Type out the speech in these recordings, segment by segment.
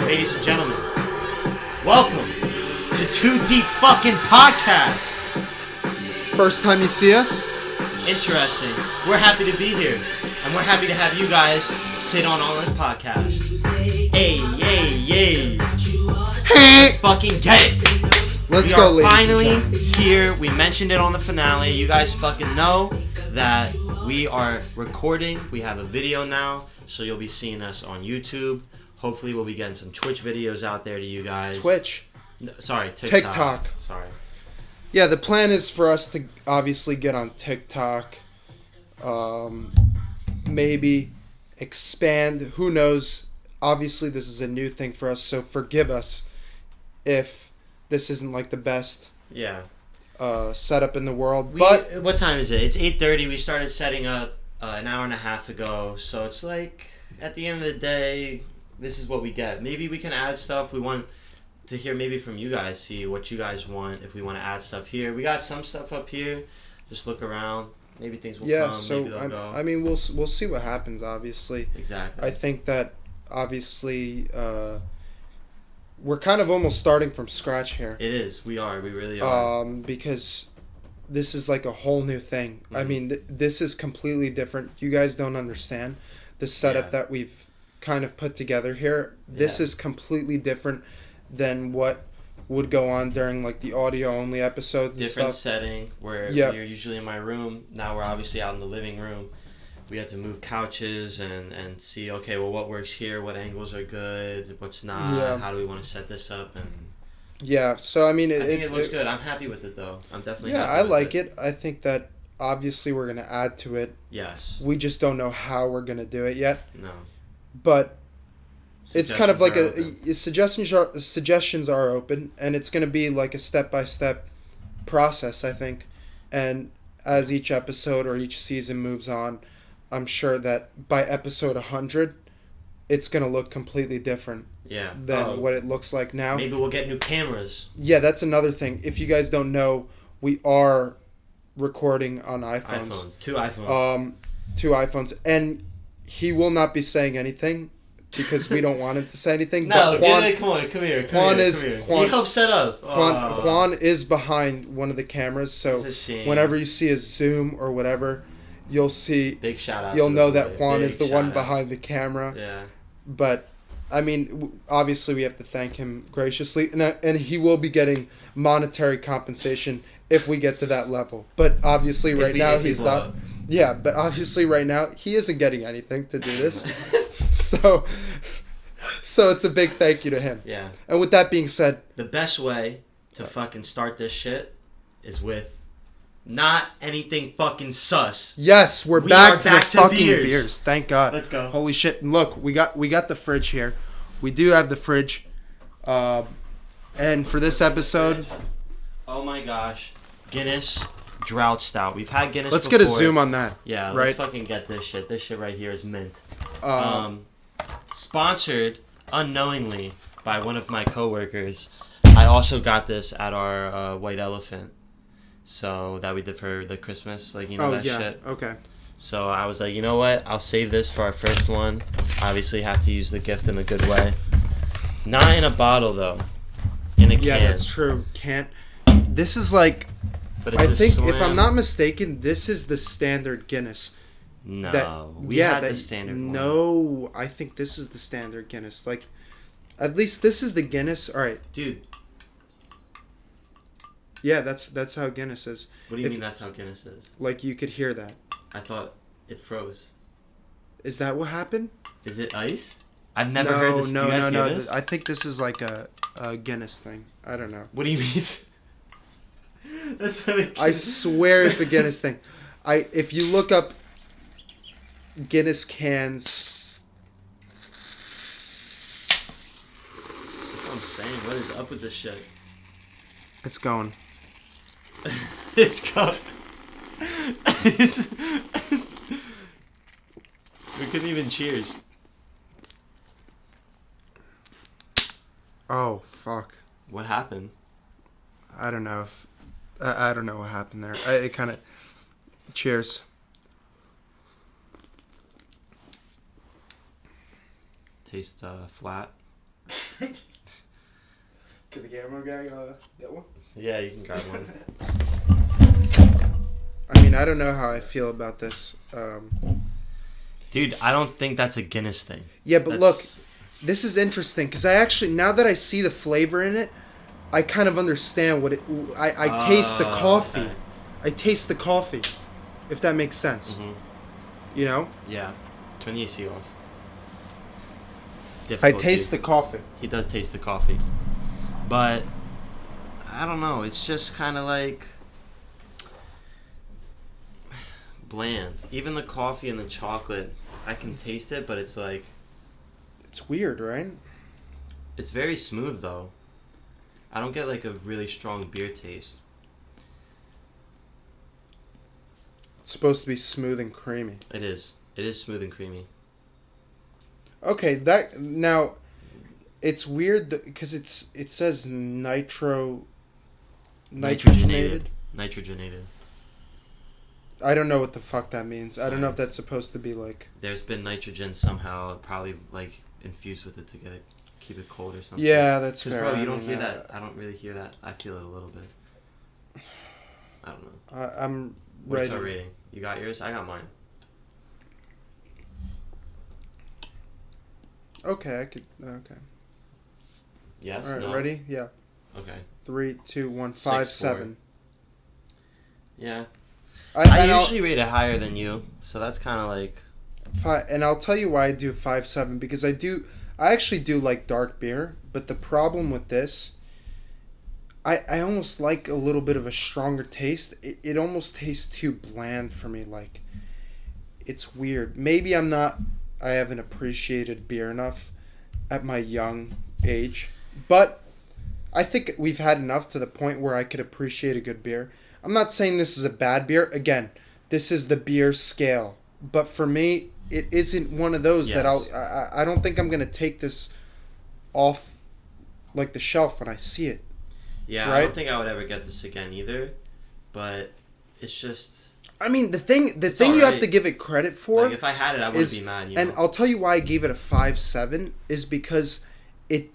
Ladies and gentlemen, welcome to Too Deep Fucking Podcast. First time you see us? Interesting. We're happy to be here, and we're happy to have you guys sit on this podcast. Hey, yay, yay. Let's fucking get it. Let's We go, are ladies and finally gentlemen. here. We mentioned it on the finale. You guys fucking know that we are recording. We have a video now, so you'll be seeing us on YouTube. Hopefully we'll be getting some Twitch videos out there to you guys. Twitch. No, sorry, TikTok. Sorry. Yeah, the plan is for us to obviously get on TikTok. Maybe expand. Who knows? Obviously, this is a new thing for us, so forgive us if this isn't like the best Yeah. setup in the world. But what time is it? It's 8:30. We started setting up an hour and a half ago, so it's like at the end of the day, this is what we get. Maybe we can add stuff. We want to hear maybe from you guys, see what you guys want, if we want to add stuff here. We got some stuff up here. Just look around. Maybe things will come. Maybe they'll go. I mean, we'll see what happens. Obviously, Exactly. I think that obviously we're kind of almost starting from scratch here. It is. We are. We really are. Because this is like a whole new thing. I Mhm. mean, this is completely different. You guys don't understand the setup Yeah. that we've kind of put together here. This Yeah. is completely different than what would go on during like the audio only episodes and Different stuff. setting where Yep. you're usually in my room. Now we're obviously out in the living room. We had to move couches and see, okay, well, what works here? What angles are good? What's not? Yeah. How do we want to set this up? And Yeah, so I mean, I think it looks good. I'm happy with it, though. I'm definitely Yeah, happy I with like it. I think that obviously we're gonna add to it. Yes. We just don't know how we're gonna do it yet. No. But it's kind of like Suggestions are open. suggestions are open, and it's going to be like a step-by-step process, I think. And as each episode or each season moves on, I'm sure that by episode 100 it's going to look completely different Yeah. than what it looks like now. Maybe we'll get new cameras. Yeah, that's another thing. If you guys don't know, we are recording on iPhones. 2 iPhones. 2 iPhones, and he will not be saying anything because we don't want him to say anything. No, but Juan, come here. Juan is- Come here. Juan- He helped set up. Juan is behind one of the cameras, so It's a shame. whenever you see a zoom or whatever, you'll see, Big shout out. you'll to know the that boy. Juan Big is the one shout out. behind the camera. Yeah. But I mean, obviously, we have to thank him graciously, and he will be getting monetary compensation if we get to that level. But obviously, If right we- now if we he's blow not. up. Yeah, but obviously, right now he isn't getting anything to do this. So it's a big thank you to him. Yeah. And with that being said, The best way to fucking start this shit is with not anything fucking sus. yes, we're We back are to back the to fucking beers. beers. Thank God. Let's go. Holy shit! And look, we got the fridge here. We do have the fridge. And for this episode, Oh my gosh. Guinness Drought Stout. We've had Guinness let's before. get a zoom on that. Yeah, right? let's fucking get this shit. This shit right here is mint. Um, Sponsored unknowingly by one of my coworkers. I also got this at our White Elephant. So that we did for the Christmas, like, you know, oh that yeah. shit. Okay. So I was like, you know what? I'll save this for our first one. Obviously, have to use the gift in a good way. Not in a bottle, though. In a can. Yeah, that's true. Can't. This is like. But it's I a think, if slim- I'm not mistaken, this is the standard Guinness. No. We had the standard one. No, I think this is the standard Guinness. Like, at least this is the Guinness. All right. Dude, Yeah, that's how Guinness is. what do you If- mean that's how Guinness is? Like, you could hear that. I thought it froze. Is that what happened? Is it ice? I've never heard this. Do you guys hear this? I think this is like a Guinness thing. I don't know. What do you mean? That's not a I swear it's a Guinness thing. If you look up Guinness cans, That's what I'm saying. What is up with this shit? it's going. It's cup. We couldn't even cheers. Oh fuck! What happened? I don't know if I don't know what happened there. It kind of. Cheers. Tastes flat. Can the camera guy get one? Yeah, you can grab one. I mean, I don't know how I feel about this. Dude, I don't think that's a Guinness thing. Yeah, but look, this is interesting because I actually, now that I see the flavor in it, I kind of understand what it. I taste the coffee. Okay. I taste the coffee, if that makes sense. Mm-hmm. You know? Yeah. Turn the AC off. I taste the coffee. He does taste the coffee. But, I don't know. It's just kind of like bland. Even the coffee and the chocolate, I can taste it, but it's like... It's weird, right? It's very smooth, though. I don't get like a really strong beer taste. It's supposed to be smooth and creamy. It is. It is smooth and creamy. Okay, now it's weird because it says nitrogenated. Nitrogenated. I don't know what the fuck that means. Science. I don't know if that's supposed to be like... There's been nitrogen somehow, probably like infused with it to keep it cold or something. Yeah, that's fair. Bro, you don't hear that. I don't really hear that. I feel it a little bit. I don't know. I'm What's right. our rating? You got yours? I got mine. Okay, I could... Okay. Yes? All right, No? ready? Yeah. Okay. 3, 2, 1, 6, 5, 4. 7. Yeah. I usually rate it higher than you, so that's kind of like... And I'll tell you why I do 5, 7, because I actually do like dark beer, but the problem with this, I almost like a little bit of a stronger taste. It almost tastes too bland for me. Like, it's weird. Maybe I haven't appreciated beer enough at my young age, but I think we've had enough to the point where I could appreciate a good beer. I'm not saying this is a bad beer. Again, this is the beer scale, but for me, it isn't one of those that I don't think I'm gonna take this off like the shelf when I see it. Yeah, right? I don't think I would ever get this again either, but it's just... I mean, the thing you have to give it credit for... Like, if I had it, I wouldn't be mad, you know? And I'll tell you why I gave it a 5-7 is because it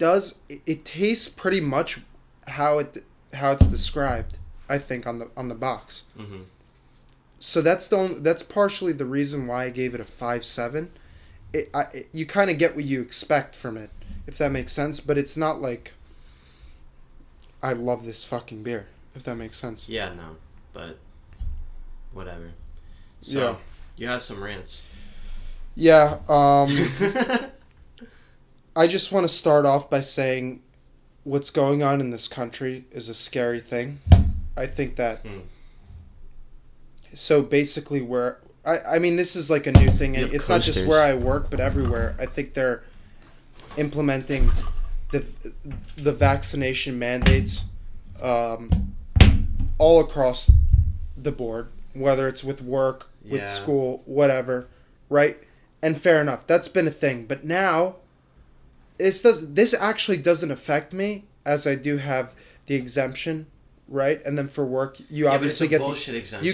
tastes pretty much how it's described, I think, on the box. Mm-hmm. So that's partially the reason why I gave it a 5-7. You kind of get what you expect from it, if that makes sense, but it's not like I love this fucking beer, if that makes sense. Yeah, no, but whatever. So, yeah. You have some rants. Yeah, I just want to start off by saying what's going on in this country is a scary thing. I think that... So basically I mean, this is like a new thing, and it's not just where I work, but everywhere. I think they're implementing the vaccination mandates all across the board, whether it's with work, with school, whatever, right? And fair enough, that's been a thing. But now, this actually doesn't affect me, as I do have the exemption, right? And then for work, you obviously get bullshit exemption. You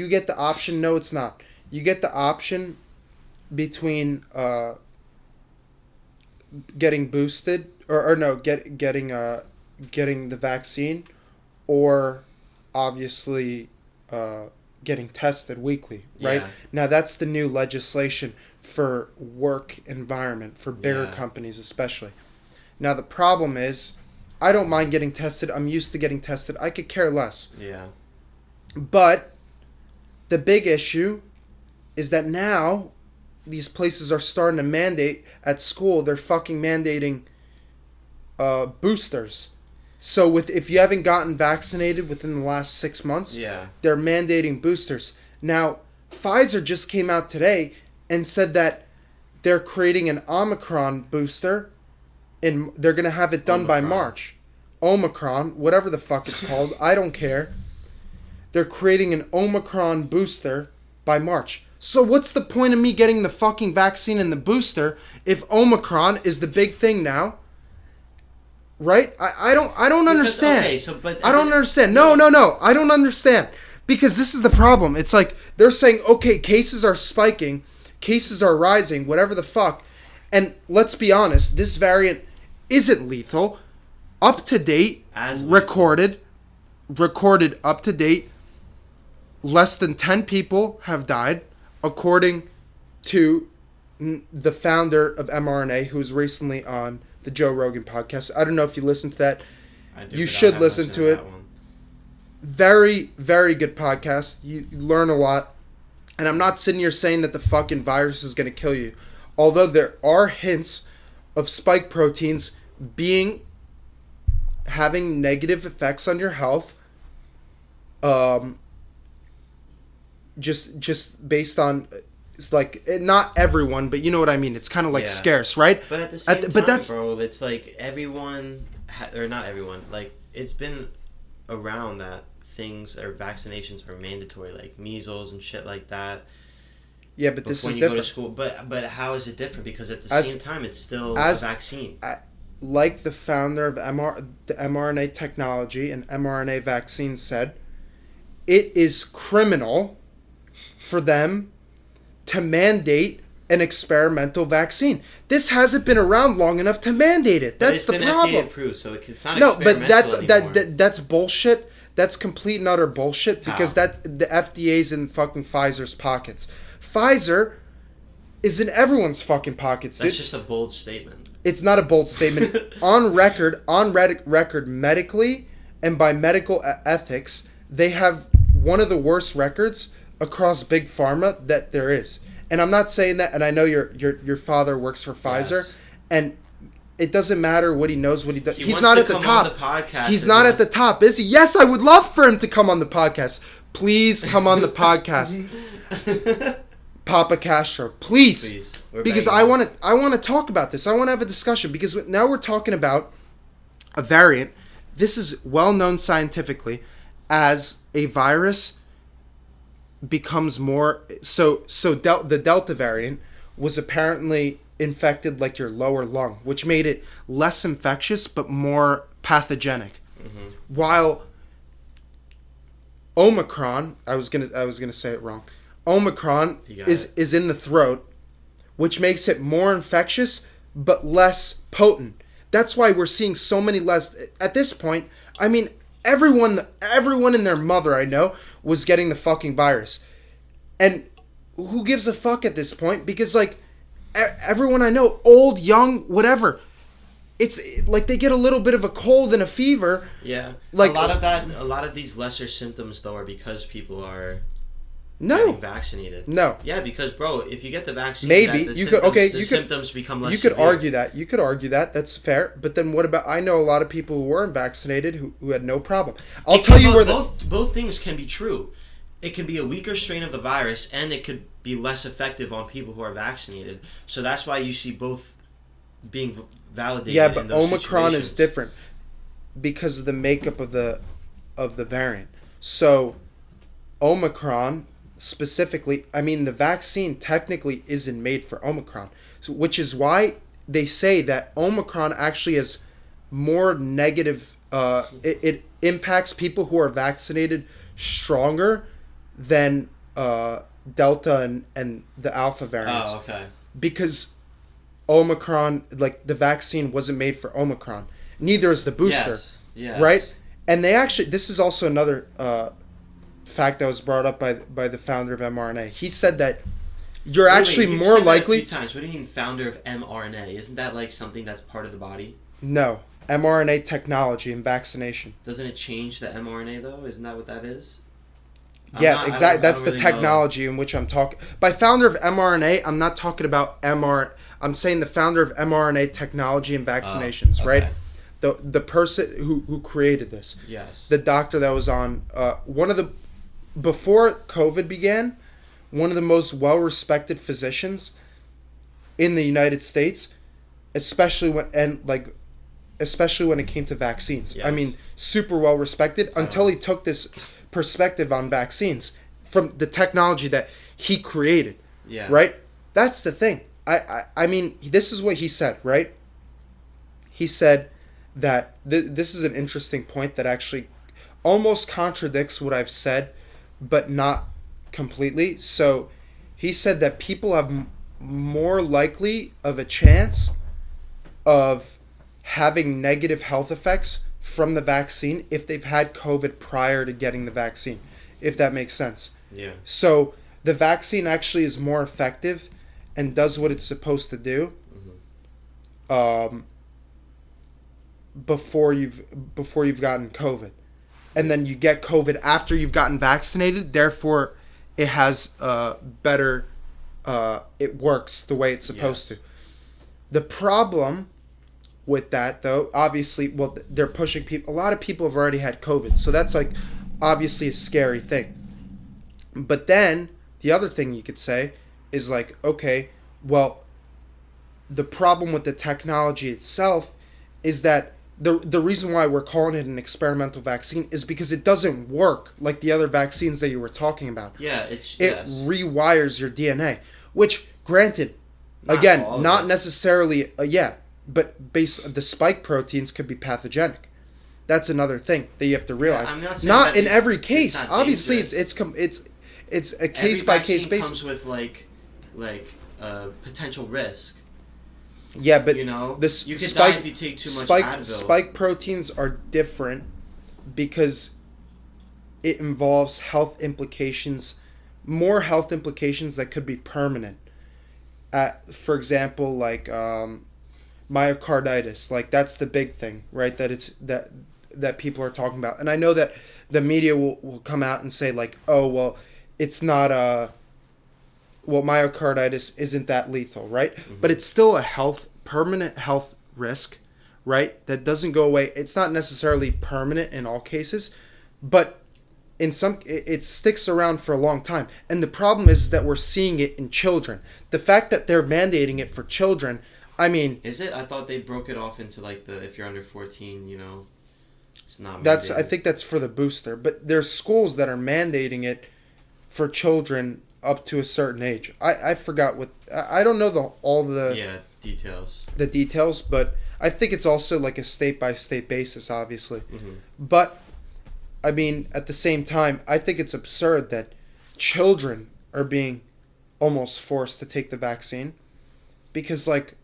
get the option. No, it's not. You get the option between getting boosted or no, getting the vaccine, or obviously getting tested weekly, right? Yeah. Now that's the new legislation for work environment for bigger companies especially. Now the problem is, I don't mind getting tested. I'm used to getting tested. I could care less. Yeah. But the big issue is that now these places are starting to mandate at school. They're fucking mandating boosters. So if you haven't gotten vaccinated within the last 6 months, they're mandating boosters. Now, Pfizer just came out today and said that they're creating an Omicron booster, and they're going to have it done by March. Omicron, whatever the fuck it's called, I don't care. They're creating an Omicron booster by March. So what's the point of me getting the fucking vaccine and the booster if Omicron is the big thing now? Right? I don't understand. Okay, but I don't understand. No. I don't understand. Because this is the problem. It's like they're saying, okay, cases are spiking, cases are rising, whatever the fuck. And let's be honest, this variant isn't lethal. Up to date, As recorded up to date, less than 10 people have died, according to the founder of mRNA, who was recently on the Joe Rogan podcast. I don't know if you listened to that. You should listen to it. Very, very good podcast. You learn a lot. And I'm not sitting here saying that the fucking virus is going to kill you. Although there are hints of spike proteins having negative effects on your health. Just based on, it's like, not everyone, but you know what I mean. It's kind of like scarce, right? But at the same time, bro, it's like everyone, or not everyone, like it's been around that things or vaccinations are mandatory, like measles and shit like that. Yeah, but this is different. Go to school. But how is it different? Because at the same time, it's still a vaccine. Like the founder of the mRNA technology and mRNA vaccines said, it is criminal for them to mandate an experimental vaccine. This hasn't been around long enough to mandate it. That's the problem. FDA approved, so it's not experimental but that's bullshit. That's complete and utter bullshit because the FDA's in fucking Pfizer's pockets. Pfizer is in everyone's fucking pockets. That's just a bold statement. It's not a bold statement. on record medically and by medical ethics, they have one of the worst records across big pharma that there is. And I'm not saying that, and I know your father works for Pfizer, and it doesn't matter what he knows, what he does. He's not at the top. He's not at the top, is he? Yes, I would love for him to come on the podcast. Please come on the podcast. Papa Castro, please. Because I want to talk about this. I want to have a discussion because now we're talking about a variant. This is well known scientifically as a virus becomes more the Delta variant was apparently infected like your lower lung, which made it less infectious but more pathogenic. Mm-hmm. While Omicron, I was gonna say it wrong. Omicron is in the throat, which makes it more infectious but less potent. That's why we're seeing so many less at this point. I mean, everyone and their mother I know was getting the fucking virus. And who gives a fuck at this point? Because like everyone I know, old, young, whatever, it's like they get a little bit of a cold and a fever. Yeah. Like a lot of these lesser symptoms though are because people are getting vaccinated. No. Yeah, because bro, if you get the vaccine, symptoms become less severe. You could argue that. That's fair. But then what about? I know a lot of people who weren't vaccinated who had no problem. I'll tell you where both things can be true. It can be a weaker strain of the virus, and it could be less effective on people who are vaccinated. So that's why you see both being validated. Yeah, but Omicron is different because of the makeup of the variant. So Omicron specifically, I mean, the vaccine technically isn't made for Omicron, which is why they say that Omicron actually has more negative. It impacts people who are vaccinated stronger than Delta and the Alpha variants. Oh, okay. Because Omicron, like the vaccine wasn't made for Omicron. Neither is the booster. Yes. Right? And they actually, this is also another fact that was brought up by the founder of mRNA. He said that you're actually more likely. That a few times. What do you mean, founder of mRNA? Isn't that like something that's part of the body? No, mRNA technology and vaccination. Doesn't it change the mRNA though? Isn't that what that is? Yeah, exactly. That's the technology in which I'm talking. By founder of mRNA, I'm not talking about mRNA. I'm saying the founder of mRNA technology and vaccinations, right? The person who created this. Yes. The doctor that was on before COVID began, one of the most well-respected physicians in the United States, especially when it came to vaccines. Yes. I mean, super well-respected until he took this perspective on vaccines from the technology that he created. Yeah. Right? That's the thing. I mean, this is what he said, right? He said that this is an interesting point that actually almost contradicts what I've said, but not completely. So he said that people have more likely of a chance of having negative health effects from the vaccine if they've had COVID prior to getting the vaccine, if that makes sense. Yeah. So the vaccine actually is more effective and does what it's supposed to do before you've gotten COVID. And then you get COVID after you've gotten vaccinated, therefore it has better it works the way it's supposed to. The problem with that, though, obviously, well, they're pushing people. A lot of people have already had COVID, so that's like obviously a scary thing. But then the other thing you could say is like, okay, well, the problem with the technology itself is that the reason why we're calling it an experimental vaccine is because it doesn't work like the other vaccines that you were talking about. Yeah, it rewires your DNA, which, granted, again, not necessarily, but the spike proteins could be pathogenic. That's another thing that you have to realize. Yeah, I'm not saying that in every case. it's Obviously, dangerous. it's a case by case basis. Comes with like potential risk. Yeah, but you could spike, die if you take too much Advil. Spike proteins are different because it involves health implications, more health implications that could be permanent. For example, like myocarditis, like that's the big thing, right? That people are talking about, and I know that the media will come out and say like, oh well, it's not myocarditis isn't that lethal, right? Mm-hmm. But it's still a permanent health risk, right? That doesn't go away. It's not necessarily permanent in all cases, but in some, it sticks around for a long time. And the problem is that we're seeing it in children. The fact that they're mandating it for children, I mean... Is it? I thought they broke it off into like if you're under 14, it's not mandated. I think that's for the booster. But there's schools that are mandating it for children up to a certain age. I forgot what... I don't know all the details. The details, but I think it's also like a state-by-state basis, obviously. Mm-hmm. But, I mean, at the same time, I think it's absurd that children are being almost forced to take the vaccine. Because, like,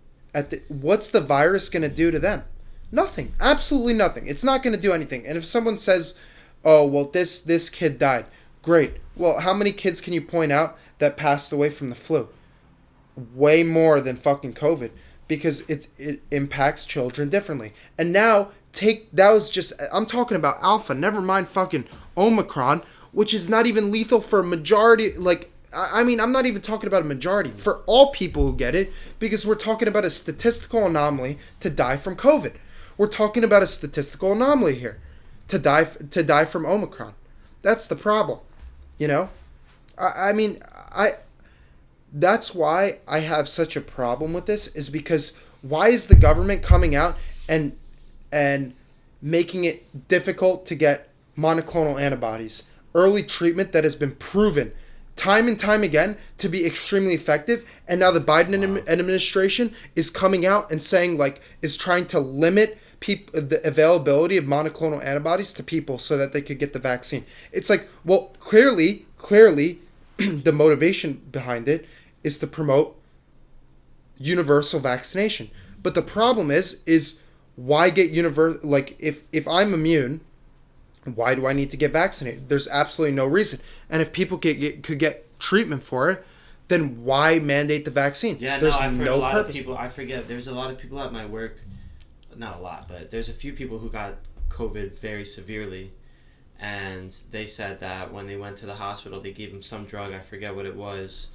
what's the virus going to do to them? Nothing. Absolutely nothing. It's not going to do anything. And if someone says, oh, well, this kid died, great. Well, how many kids can you point out that passed away from the flu? Way more than fucking COVID, because it impacts children differently. And now I'm talking about Alpha, never mind fucking Omicron, which is not even lethal for a majority. Like, I mean, I'm not even talking about a majority for all people who get it, because we're talking about a statistical anomaly to die from COVID. We're talking about a statistical anomaly here to die from Omicron. That's the problem. That's why I have such a problem with this, is because why is the government coming out and making it difficult to get monoclonal antibodies, early treatment that has been proven time and time again to be extremely effective, and now the Biden administration is coming out and saying, like, is trying to limit the availability of monoclonal antibodies to people so that they could get the vaccine. It's like, well, clearly the motivation behind it is to promote universal vaccination. But the problem is why get universal? Like, if I'm immune, why do I need to get vaccinated? There's absolutely no reason. And if people could get treatment for it, then why mandate the vaccine? Yeah, there's I've heard no a lot purpose. of people. I forget. There's a lot of people at my work. Not a lot, but there's a few people who got COVID very severely, and they said that when they went to the hospital, they gave them some drug. I forget what it was,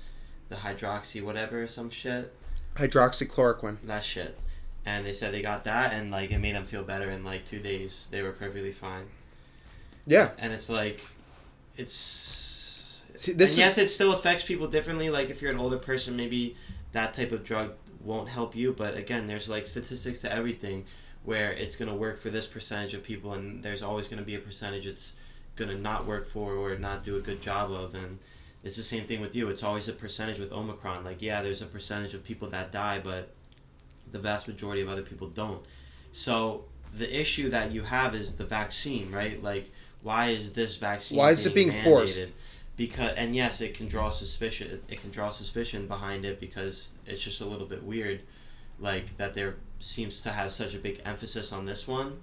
the hydroxy whatever, some shit. Hydroxychloroquine. That shit. And they said they got that, and like it made them feel better. In like 2 days, they were perfectly fine. Yeah. And it's like, See, yes, it still affects people differently. Like if you're an older person, maybe that type of drug won't help you, but again, there's like statistics to everything where it's going to work for this percentage of people, and there's always going to be a percentage it's going to not work for or not do a good job of. And it's the same thing with you. It's always a percentage with Omicron. Like, yeah, there's a percentage of people that die, but the vast majority of other people don't. So the issue that you have is the vaccine, right? Like, why is this vaccine being mandated? Forced? Because, and yes, it can draw suspicion. It can draw suspicion behind it because it's just a little bit weird. like that there seems to have such a big emphasis on this one,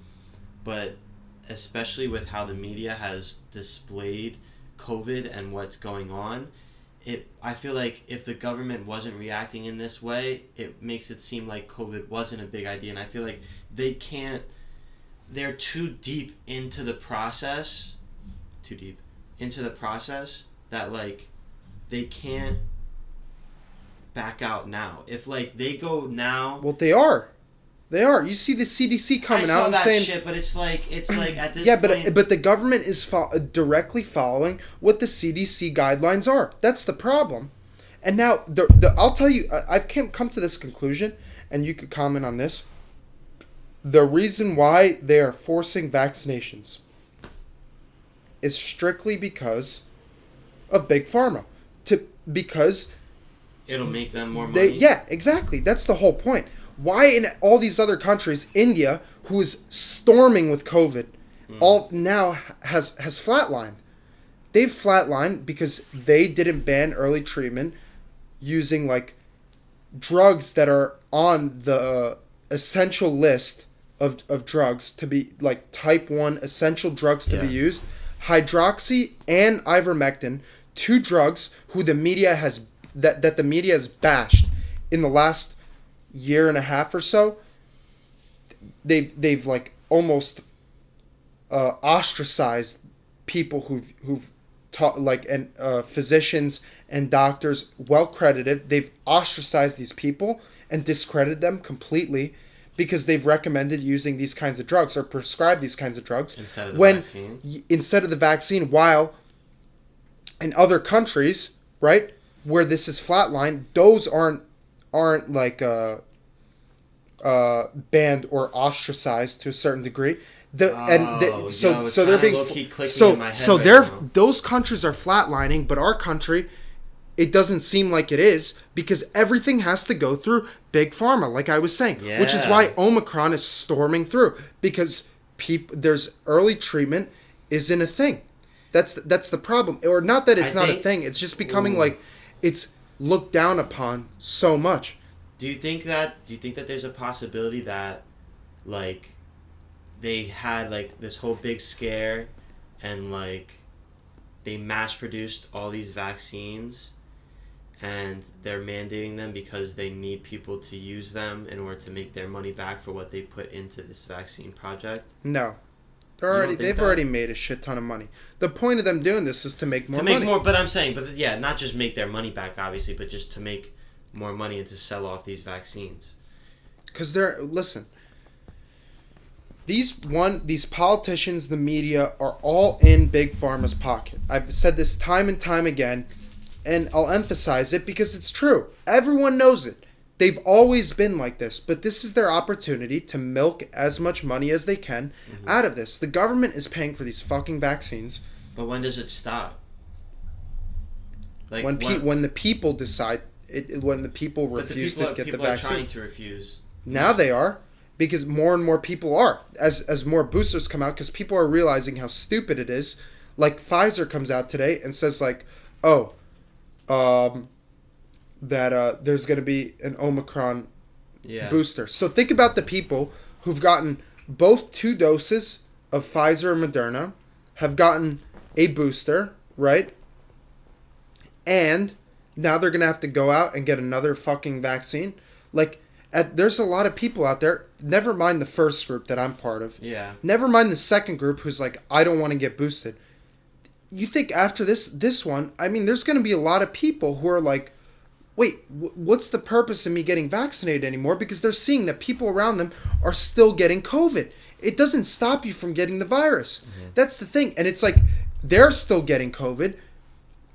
but especially with how the media has displayed COVID and what's going on, I feel like if the government wasn't reacting in this way, it makes it seem like COVID wasn't a big idea, and I feel like they're too deep into the process, that like they can't back out now. If like they go now, well, they are. You see the CDC coming out and saying shit, but it's like at this yeah, point, but the government is directly following what the CDC guidelines are. That's the problem. And now I'll tell you, I've come to this conclusion, and you could comment on this. The reason why they are forcing vaccinations is strictly because of Big Pharma. Because it'll make them more money. Yeah, exactly. That's the whole point. Why in all these other countries, India, who is storming with COVID, all now has flatlined. They've flatlined because they didn't ban early treatment using like drugs that are on the essential list of drugs to be like type 1 essential drugs to be used. Hydroxy and ivermectin, 2 drugs who the media has that the media has bashed in the last year and a half or so. They've like almost ostracized people who've taught, like, and physicians and doctors well credited. They've ostracized these people and discredited them completely because they've recommended using these kinds of drugs or prescribed these kinds of drugs instead of the vaccine. While in other countries, right, where this is flatlined, those aren't like banned or ostracized to a certain degree. So they're being those countries are flatlining, but our country, it doesn't seem like it is, because everything has to go through Big Pharma, like I was saying, which is why Omicron is storming through, because there's early treatment isn't a thing. That's the problem, or not that it's not a thing. It's just becoming like it's looked down upon so much. Do you think that there's a possibility that like they had like this whole big scare and like they mass produced all these vaccines and they're mandating them because they need people to use them in order to make their money back for what they put into this vaccine project? No. They've already made a shit ton of money. The point of them doing this is to make more money. But I'm saying, not just make their money back, obviously, but just to make more money and to sell off these vaccines. Because these politicians, the media, are all in Big Pharma's pocket. I've said this time and time again, and I'll emphasize it because it's true. Everyone knows it. They've always been like this, but this is their opportunity to milk as much money as they can out of this. The government is paying for these fucking vaccines. But when does it stop? Like when the people decide, when the people refuse to get the vaccine. People are trying to refuse. Now they are, because more and more people are. As more boosters come out, because people are realizing how stupid it is. Like Pfizer comes out today and says like, that there's going to be an Omicron booster. So think about the people who've gotten both 2 doses of Pfizer or Moderna, have gotten a booster, right? And now they're going to have to go out and get another fucking vaccine. Like, there's a lot of people out there, never mind the first group that I'm part of. Yeah. Never mind the second group who's like, I don't want to get boosted. You think after this one, I mean, there's going to be a lot of people who are like, wait, what's the purpose of me getting vaccinated anymore? Because they're seeing that people around them are still getting COVID. It doesn't stop you from getting the virus. Mm-hmm. That's the thing. And it's like, they're still getting COVID,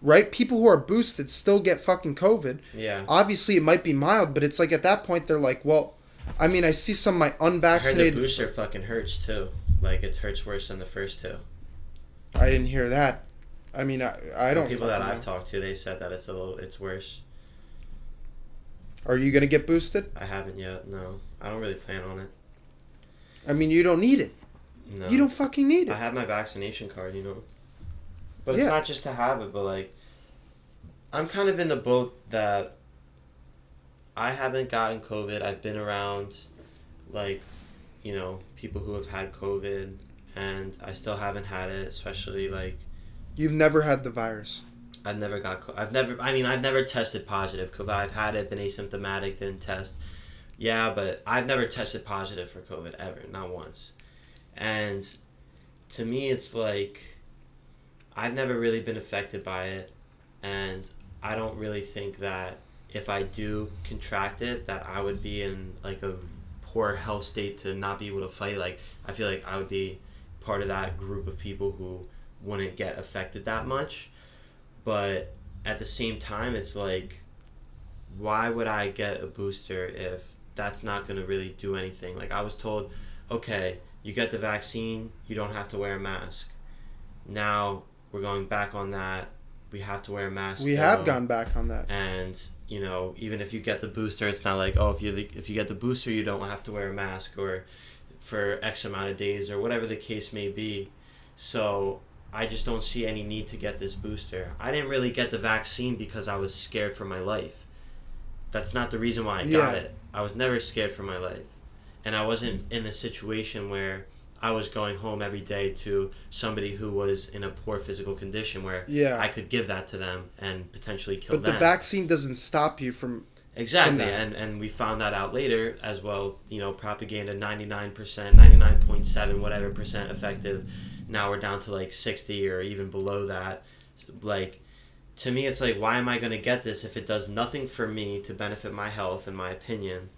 right? People who are boosted still get fucking COVID. Yeah. Obviously, it might be mild, but it's like at that point, they're like, well, I mean, I see some of my unvaccinated... I heard the booster fucking hurts, too. Like, it hurts worse than the first 2. I didn't hear that. I mean, I don't... People that I've talked to, they said that it's worse. Are you going to get boosted? I haven't yet, no. I don't really plan on it. I mean, you don't need it. No. You don't fucking need it. I have my vaccination card, But it's not just to have it, but, like, I'm kind of in the boat that I haven't gotten COVID. I've been around, like, people who have had COVID, and I still haven't had it, especially, like... You've never had the virus? I've never I've never tested positive COVID. I've had it, been asymptomatic, didn't test. Yeah, but I've never tested positive for COVID ever, not once. And to me, it's like, I've never really been affected by it, and I don't really think that if I do contract it, that I would be in, like, a poor health state to not be able to fight. Like, I feel like I would be part of that group of people who wouldn't get affected that much. But at the same time, it's like, why would I get a booster if that's not going to really do anything? Like, I was told, okay, you get the vaccine, you don't have to wear a mask. Now we're going back on that. We have to wear a mask. We have gone back on that. And, even if you get the booster, it's not like, oh, if you get the booster, you don't have to wear a mask or for X amount of days or whatever the case may be. So I just don't see any need to get this booster. I didn't really get the vaccine because I was scared for my life. That's not the reason why I got it. I was never scared for my life. And I wasn't in a situation where I was going home every day to somebody who was in a poor physical condition where I could give that to them and potentially kill them. But the vaccine doesn't stop you from... Exactly, and we found that out later as well. Propaganda 99%, 99.7, whatever percent effective. Now we're down to like 60 or even below that. Like, to me, it's like, why am I going to get this if it does nothing for me to benefit my health, in my opinion,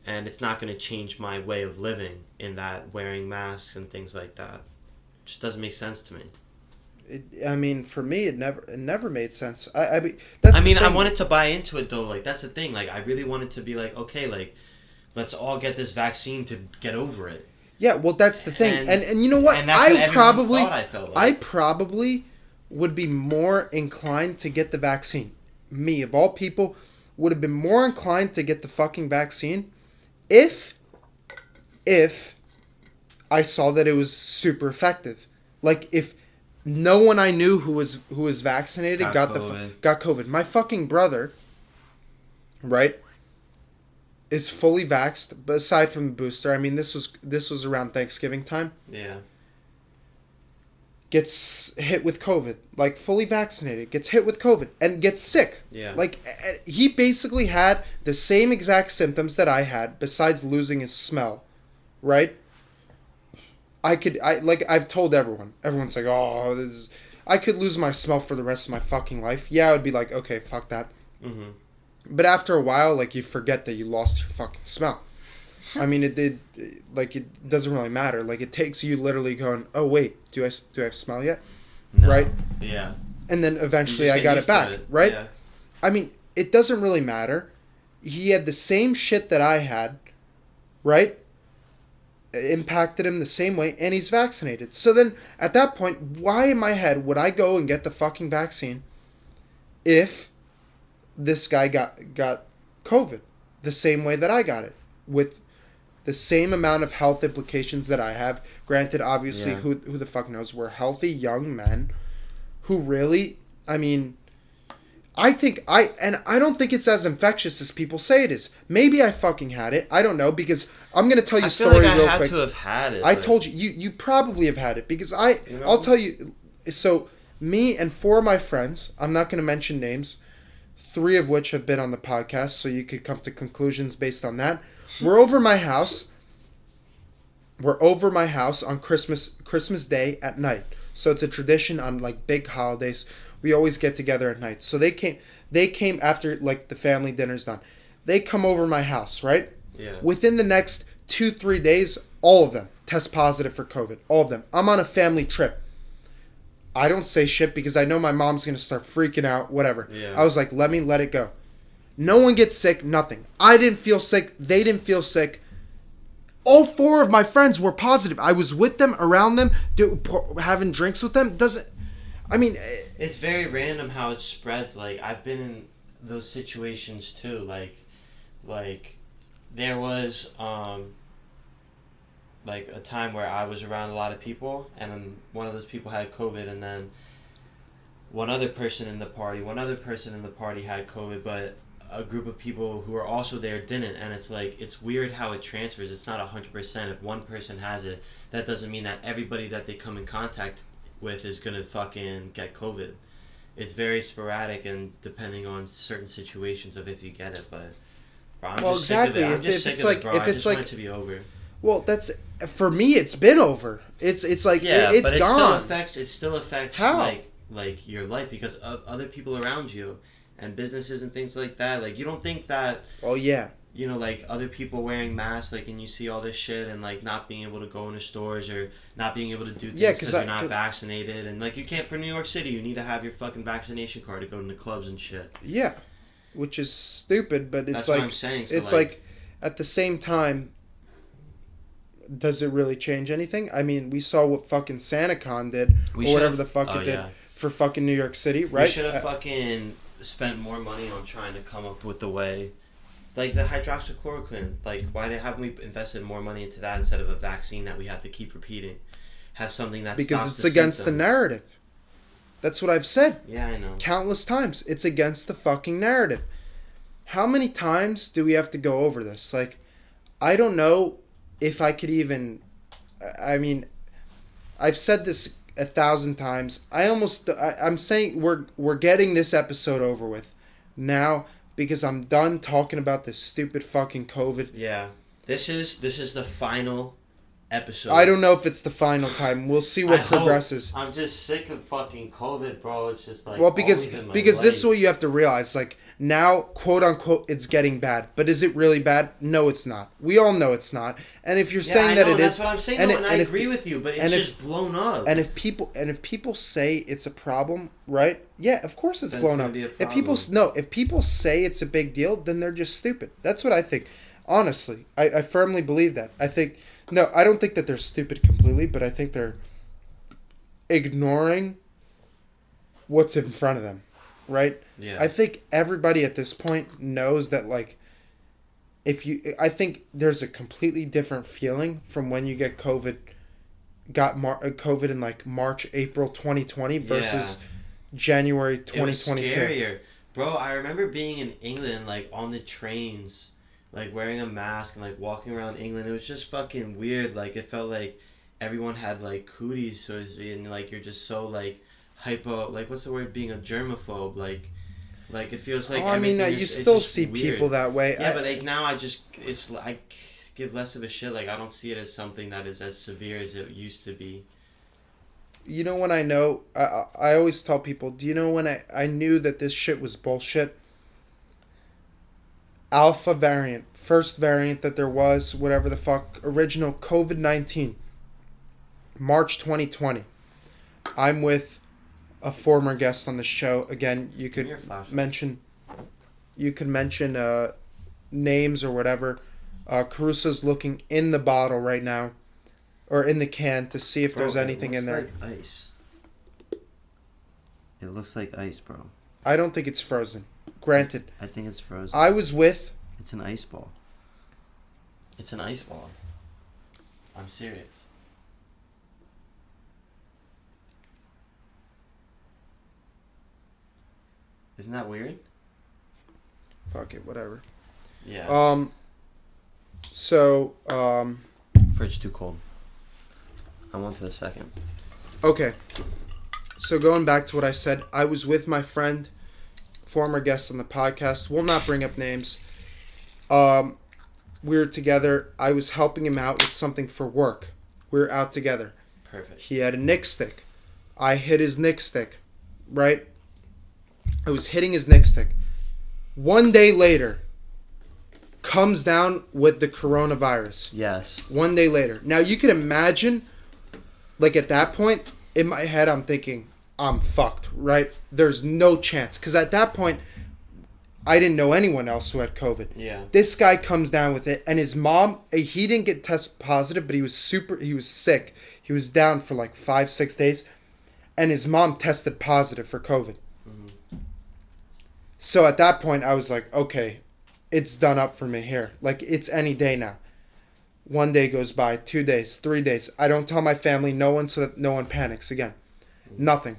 and it's not going to change my way of living in that wearing masks and things like that? It just doesn't make sense to me. For me, it never made sense. I wanted to buy into it though. Like, that's the thing. Like, I really wanted to be like, okay, like, let's all get this vaccine to get over it. Yeah, well, that's the thing, and you know what? I probably would be more inclined to get the vaccine. Me, of all people, would have been more inclined to get the fucking vaccine if I saw that it was super effective. Like, if no one I knew who was vaccinated got COVID. My fucking brother, right, is fully vaxxed, but aside from the booster, this was around Thanksgiving time. Yeah. Gets hit with COVID, like fully vaccinated, gets hit with COVID and gets sick. Yeah. Like, he basically had the same exact symptoms that I had, besides losing his smell, right? I've told everyone. Everyone's like, oh, I could lose my smell for the rest of my fucking life. Yeah, I would be like, okay, fuck that. Mm-hmm. But after a while, like, you forget that you lost your fucking smell. It doesn't really matter. Like, it takes you literally going, oh, wait, do I have smell yet? No. Right? Yeah. And then eventually I got it back, right? Yeah. It doesn't really matter. He had the same shit that I had, right? It impacted him the same way, and he's vaccinated. So then, at that point, why in my head would I go and get the fucking vaccine if this guy got COVID the same way that I got it, with the same amount of health implications that I have? Granted, obviously, who the fuck knows? We're healthy young men who really, I don't think it's as infectious as people say it is. Maybe I fucking had it. I don't know, because I'm going to tell you a story real quick. I feel like I had to have had it. I told you. You probably have had it, because I'll tell you. So, me and 4 of my friends, I'm not going to mention names, 3 of which have been on the podcast, so you could come to conclusions based on that. We're over my house on Christmas Day at night. So it's a tradition on, like, big holidays. We always get together at night. So they came after, like, the family dinner's done. They come over my house, right? Yeah. Within the next 2-3 days, all of them test positive for COVID. All of them. I'm on a family trip. I don't say shit because I know my mom's going to start freaking out, whatever. Yeah. I was like, let it go. No one gets sick, nothing. I didn't feel sick. They didn't feel sick. All 4 of my friends were positive. I was with them, around them, having drinks with them. It's very random how it spreads. Like, I've been in those situations too. Like there was like a time where I was around a lot of people, and then one of those people had COVID, and then one other person in the party had COVID, but a group of people who are also there didn't, and it's like it's weird how it transfers. It's not 100%. If one person has it, that doesn't mean that everybody that they come in contact with is gonna fucking get COVID. It's very sporadic and depending on certain situations of if you get it, but bro, I'm just exactly. sick of it. I'm just sick of it, bro. I just want it to be over. Well, that's for me. It's been over. It's like it's but gone. It still affects How? like your life because of other people around you and businesses and things like that. Like you don't think that. Oh yeah. You know, like other people wearing masks, like, and you see all this shit, and like not being able to go into stores or not being able to do things because you're not vaccinated, and like you can't for New York City, you need to have your fucking vaccination card to go into clubs and shit. Yeah, which is stupid, but it's That's like what I'm saying. So it's like at the same time, does it really change anything? I mean, we saw what fucking SantaCon did, or whatever the fuck it did for fucking New York City, right? We should have fucking spent more money on trying to come up with the way. Like the hydroxychloroquine, like why haven't we invested more money into that instead of a vaccine that we have to keep repeating? Have something that's because it's against the narrative. That's what I've said. Yeah, I know. Countless times, it's against the fucking narrative. How many times do we have to go over this? Like, I don't know if I could even. I mean, I've said this 1,000 times. I'm saying we're getting this episode over with now. Because I'm done talking about this stupid fucking COVID. Yeah. This is the final episode. I don't know if it's the final time. We'll see what progresses. I'm just sick of fucking COVID, bro. It's just like because this is what you have to realize. Like now, quote unquote, it's getting bad. But is it really bad? No, it's not. We all know it's not. And if you're saying that it is, that's what I'm saying. And I agree with you. But it's just blown up. And if people say it's a problem, right? Yeah, of course it's blown up. If people say it's a big deal, then they're just stupid. That's what I think. Honestly, I firmly believe that. I don't think that they're stupid completely, but I think they're ignoring what's in front of them, right? Yeah. I think everybody at this point knows that, like, I think there's a completely different feeling from when you get COVID in like March, April 2020 versus January 2022. It was scarier. Bro, I remember being in England, like, on the trains, like, wearing a mask and, like, walking around England. It was just fucking weird. Like, it felt like everyone had, like, cooties, so to speak, and, like, you're just so, like, hypo, like, what's the word, being a germaphobe, like, it feels like you still see weird. People that way. Yeah, but, like, now I give less of a shit. Like, I don't see it as something that is as severe as it used to be. You know when I know, I always tell people, do you know when I knew that this shit was bullshit? Alpha variant, first variant that there was, whatever the fuck, original COVID-19, March 2020. I'm with a former guest on the show. Again, you could mention names or whatever. Caruso's looking in the bottle right now. Or in the can to see if there's anything in there. It looks like ice. It looks like ice, bro. I don't think it's frozen. Granted. I think it's frozen. I was with... It's an ice ball. It's an ice ball. I'm serious. Isn't that weird? Fuck it, whatever. Yeah. Fridge too cold. I'm on to the second. Okay. So going back to what I said, I was with my friend, former guest on the podcast. We'll not bring up names. We were together. I was helping him out with something for work. We were out together. Perfect. He had a Nick stick. I hit his Nick stick. Right? I was hitting his Nick stick. 1 day later, comes down with the coronavirus. Yes. 1 day later. Now, you can imagine, like, at that point, in my head, I'm thinking, I'm fucked, right? There's no chance. Because at that point, I didn't know anyone else who had COVID. Yeah. This guy comes down with it, and his mom, he didn't get test positive, but he was sick. He was down for like 5-6 days, and his mom tested positive for COVID. Mm-hmm. So at that point, I was like, okay, it's done up for me here. Like, it's any day now. 1 day goes by, 2 days, 3 days. I don't tell my family, no one, so that no one panics again. Nothing.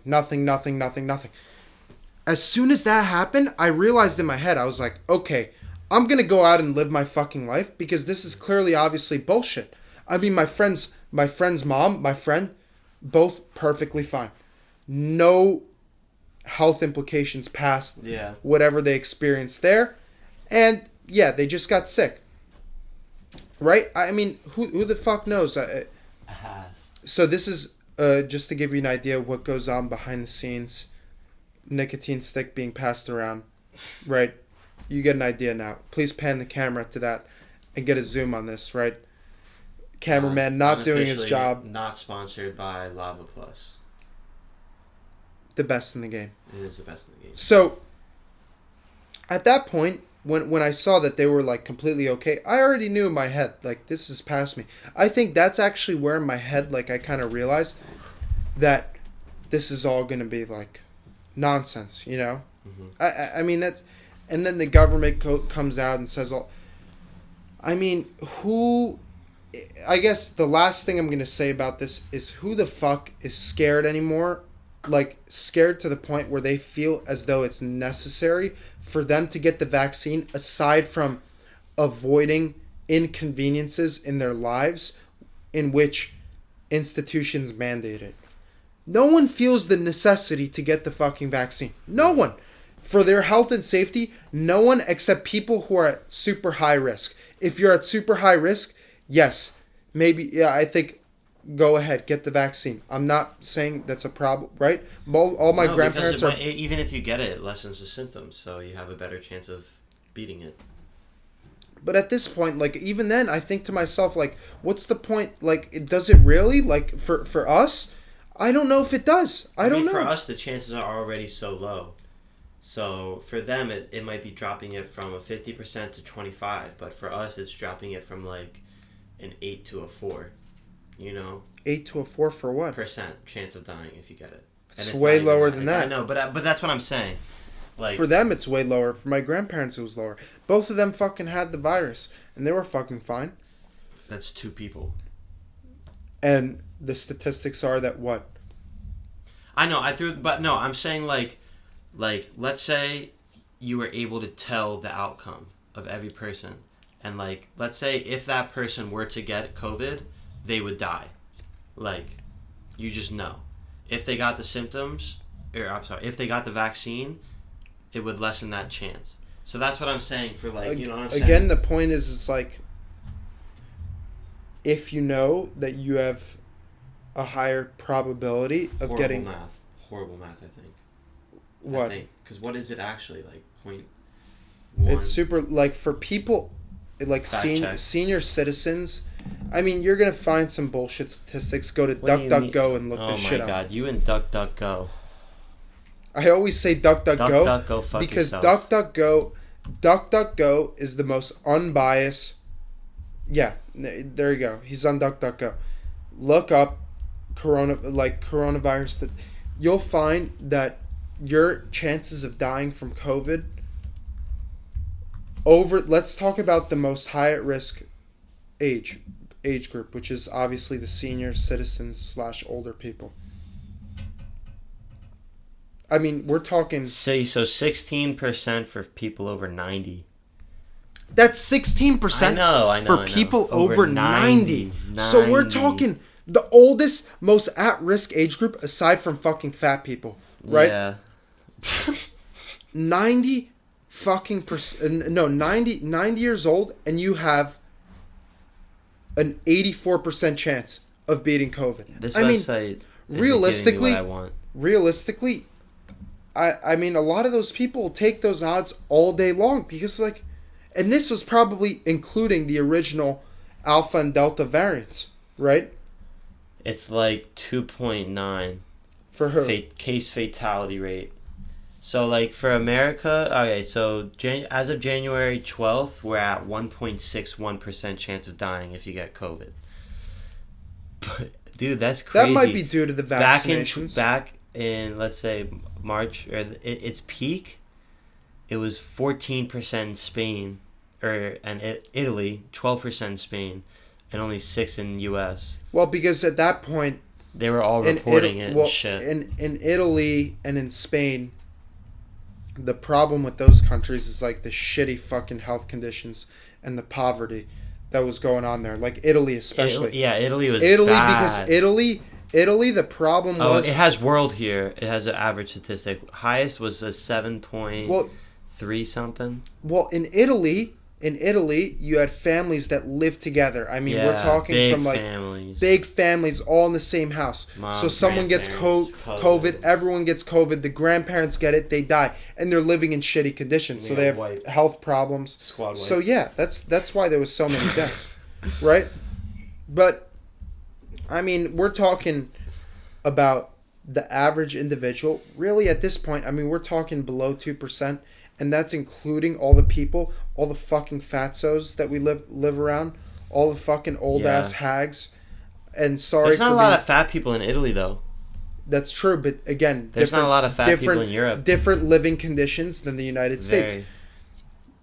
as soon as that happened, I realized in my head, I was like, okay, I'm going to go out and live my fucking life because this is clearly, obviously bullshit. I mean, my friend's mom, my friend, both perfectly fine. No health implications past whatever they experienced there. And yeah, they just got sick. Right? I mean, who the fuck knows? So this is just to give you an idea of what goes on behind the scenes. Nicotine stick being passed around. Right? You get an idea now. Please pan the camera to that and get a zoom on this, right? Cameraman not doing his job. Not sponsored by Lava Plus. The best in the game. It is the best in the game. So, at that point, when I saw that they were like completely okay, I already knew in my head, like, this is past me. I think that's actually where in my head, like, I kind of realized that this is all going to be like nonsense, you know? Mm-hmm. I mean, that's... And then the government comes out and says, "All." I mean, who... I guess the last thing I'm going to say about this is who the fuck is scared anymore? Like, scared to the point where they feel as though it's necessary for them to get the vaccine, aside from avoiding inconveniences in their lives in which institutions mandate it. No one feels the necessity to get the fucking vaccine. No one. For their health and safety, no one except people who are at super high risk. If you're at super high risk, yes, maybe, yeah, I think go ahead, get the vaccine. I'm not saying that's a problem, right? All my grandparents are... Even if you get it, it lessens the symptoms, so you have a better chance of beating it. But at this point, like, even then, I think to myself, like, what's the point? Like, does it really? Like, for us? I don't know if it does. I don't know. For us, the chances are already so low. So for them, it might be dropping it from a 50% to 25%, but for us, it's dropping it from like an 8 to a 4. You know, 8 to a 4 for what? % chance of dying if you get it. And it's way lower than that. I know, but that's what I'm saying. Like, for them, it's way lower. For my grandparents, it was lower. Both of them fucking had the virus, and they were fucking fine. That's 2 people. And the statistics are that what? I know. But no, I'm saying like, let's say you were able to tell the outcome of every person. And, like, let's say if that person were to get COVID, they would die. Like, you just know. If they got the symptoms, if they got the vaccine, it would lessen that chance. So that's what I'm saying for, like, you know what I'm saying? Again, the point is, it's like, if you know that you have a higher probability of getting... Horrible math, I think. What? Because what is it actually, like, 0.1? It's super, like, for people, like, senior citizens, I mean, you're going to find some bullshit statistics. Go to DuckDuckGo and look this shit up. Oh, my God. You and DuckDuckGo. I always say DuckDuckGo DuckDuckGo, fuck because yourself. DuckDuckGo is the most unbiased... Yeah, there you go. He's on DuckDuckGo. Look up coronavirus... You'll find that your chances of dying from COVID let's talk about the most high at risk age group, which is obviously the senior citizens / older people. I mean, we're talking... So 16% for people over 90. That's 16%? I know. For people over 90. So we're talking... The oldest, most at-risk age group, aside from fucking fat people, right? Yeah. 90 fucking 90 years old, and you have an 84% chance of beating COVID. This website realistically, what I want. Realistically, I mean, a lot of those people will take those odds all day long because, like, and this was probably including the original Alpha and Delta variants, right? It's like 2.9 for her case fatality rate. So, like, for America, okay, so as of January 12th, we're at 1.61% chance of dying if you get COVID. But, dude, that's crazy. That might be due to the vaccinations. Back in let's say, March, or its peak, it was 14% in Spain, and Italy, 12% in Spain, and only 6% in the U.S. Well, because at that point... They were all reporting it and shit. In Italy and in Spain, The problem with those countries is like the shitty fucking health conditions and the poverty that was going on there. Like Italy, especially. Italy was Because bad. Italy, the problem Oh, was. it has world here. It has an average statistic. Highest was a 7.3 Well, something. well, in Italy, you had families that lived together. I mean, we're talking big from like families. big families all in the same house. Mom, So someone gets grandparents, COVID, cousins. everyone gets COVID, the grandparents get it, they die, and they're living in shitty conditions. So They they got have wiped. health problems. Squad wipe. So yeah, that's why there was so many deaths, right? But I mean, we're talking about the average individual. Really, at this point, I mean, we're talking below 2%, and that's including all the people, all the fucking fatzos that we live around, all the fucking old ass hags. And sorry There's not for a lot being, of fat people in Italy, though. that's true, but again, There's not a lot of fat people in Europe. different living conditions than the United States. Very.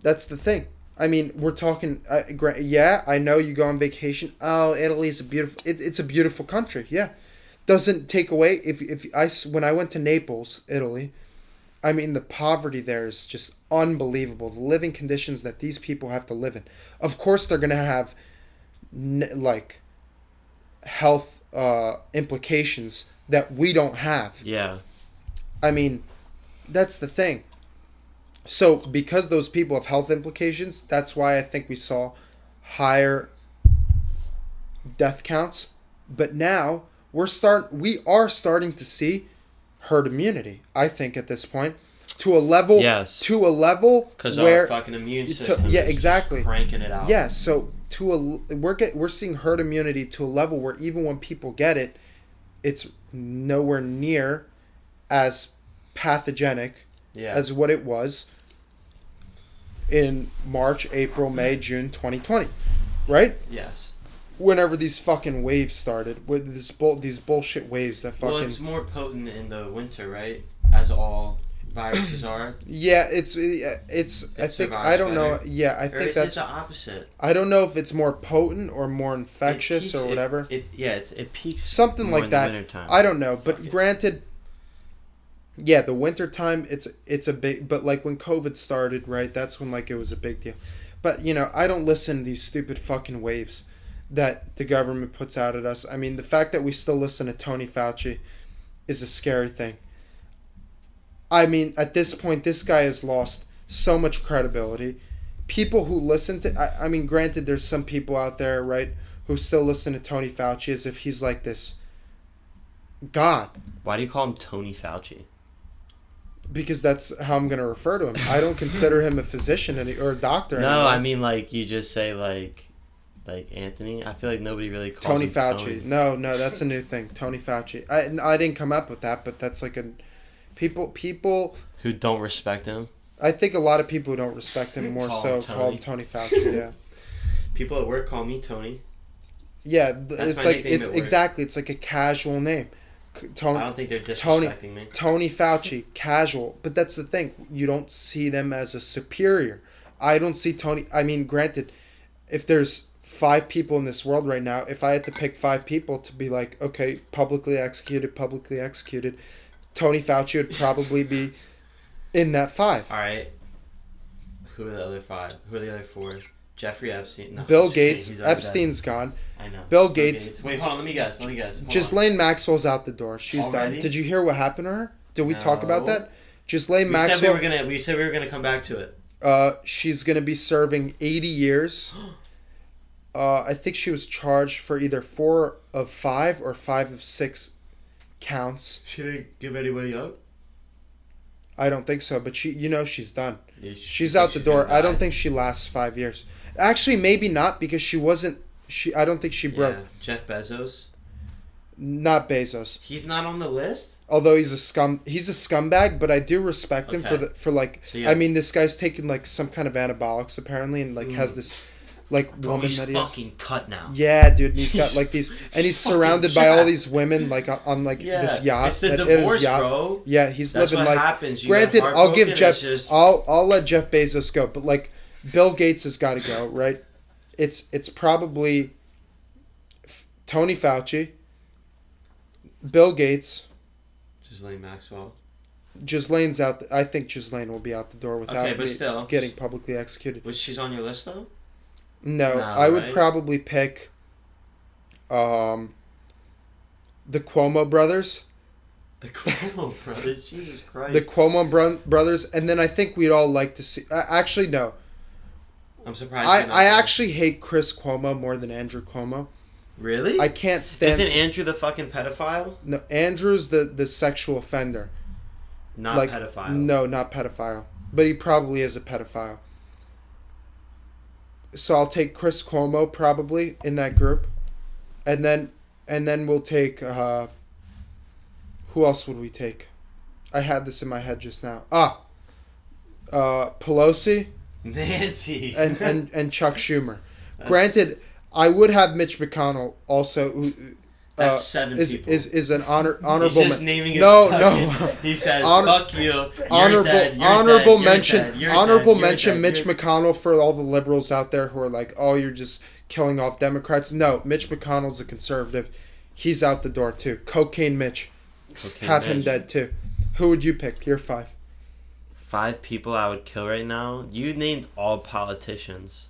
That's the thing. I mean, we're talking. Yeah, I know you go on vacation. Oh, Italy's a beautiful. It's a beautiful country. Yeah, doesn't take away when I went to Naples, Italy. I mean, the poverty there is just unbelievable. The living conditions that these people have to live in. Of course, they're gonna have like health implications that we don't have. Yeah. I mean, that's the thing. So, because those people have health implications, that's why I think we saw higher death counts. But now we are starting to see herd immunity. I think at this point, to a level, Yes. Because Our fucking immune system. yeah, is exactly. Just cranking it out. Yeah, so we're seeing herd immunity to a level where even when people get it, it's nowhere near as pathogenic as what it was in March, April, May, June 2020, right? Yes. Whenever these fucking waves started, with these bullshit waves that fucking. Well, it's more potent in the winter, right? As all viruses are. Yeah, it's. I think I don't know. better. Yeah, I think It's that's. the opposite. I don't know if it's more potent or more infectious or whatever. It peaks. Something more like in that. The wintertime. I don't know, but Fuck it. granted. Yeah, the winter time it's a big, but like when COVID started, right? That's when like it was a big deal. But I don't listen to these stupid fucking waves that the government puts out at us. I mean, the fact that we still listen to Tony Fauci is a scary thing. I mean, at this point, this guy has lost so much credibility. People who listen to, I mean, granted, there's some people out there, right, who still listen to Tony Fauci as if he's like this god. Why do you call him Tony Fauci? Because that's how I'm going to refer to him. I don't consider him a physician or a doctor No, anymore. I mean like you just say like Anthony. I feel like nobody really calls Tony him Fauci. Tony. No, that's a new thing. Tony Fauci. I didn't come up with that, but that's like people. Who don't respect him. I think a lot of people who don't respect him more Call so him call him Tony Fauci. Yeah, People at work call me Tony. yeah. That's It's my like nickname it's at work. exactly. It's like a casual name. I Tony don't think they're disrespecting me. Tony Fauci, casual. But that's the thing. You don't see them as a superior. I don't see Tony. I mean, granted, if there's 5 people in this world right now, if I had to pick 5 people to be like, okay, publicly executed, Tony Fauci would probably be in that 5. All right. Who are the other 5? Who are the other 4? Jeffrey Epstein. No, Bill just kidding, Gates, he's already Epstein's gone. dead. I know. Bill Gates. Wait, hold on. Let me guess. Hold on. Ghislaine Maxwell's out the door. She's Already? done. Did you hear what happened to her? Did we talk about No. that? Ghislaine We Maxwell. said we were gonna come back to it. She's gonna be serving 80 years. I think she was charged for either 4 of 5 or 5 of 6 counts. She didn't give anybody up. I don't think so, but she's done. Yeah, She's out the door. gonna I don't die. think she lasts 5 years. Actually, maybe not because she wasn't. I don't think she broke. Yeah, Jeff Bezos. Not Bezos. He's not on the list. Although he's a scumbag, but I do respect him Okay. for like. So, yeah. I mean, this guy's taking like some kind of anabolics apparently, and like has this like Bro, woman he's that he has. fucking cut now. Yeah, dude, and he's got He's like these, and he's fucking surrounded by all jacked. these women like on like Yeah, this yacht. it's the that- it is divorce, yacht. bro. Yeah, he's That's living what life. happens. You Granted, get I'll give heartbroken, Jeff. it's just- I'll let Jeff Bezos go, but like Bill Gates has got to go, right? It's probably Tony Fauci, Bill Gates, Ghislaine Maxwell. Ghislaine's out. I think Ghislaine will be out the door without Okay, but still. getting publicly executed. Which she's on your list, though? No, No, I would right? probably pick the Cuomo brothers. The Cuomo brothers, Jesus Christ. The Cuomo brothers, and then I think we'd all like to see. Actually, no. I'm surprised. I actually hate Chris Cuomo more than Andrew Cuomo. Really? I can't stand. Isn't Andrew the fucking pedophile? No, Andrew's the sexual offender. Not pedophile. No, not pedophile. But he probably is a pedophile. So I'll take Chris Cuomo probably in that group, and then we'll take. Who else would we take? I had this in my head just now. Pelosi. Nancy. and Chuck Schumer. Granted, I would have Mitch McConnell also. Who, That's 7 people. Is an honorable. He's just naming his no. He says, "Fuck you." You're Honorable dead, you're honorable dead, mention. you're dead, you're Honorable dead, mention. you're Mitch dead. McConnell for all the liberals out there who are like, "Oh, you're just killing off Democrats." No, Mitch McConnell's a conservative. He's out the door too. Cocaine Mitch. Have him dead too. Who would you pick? You're 5. 5 people I would kill right now. You named all politicians.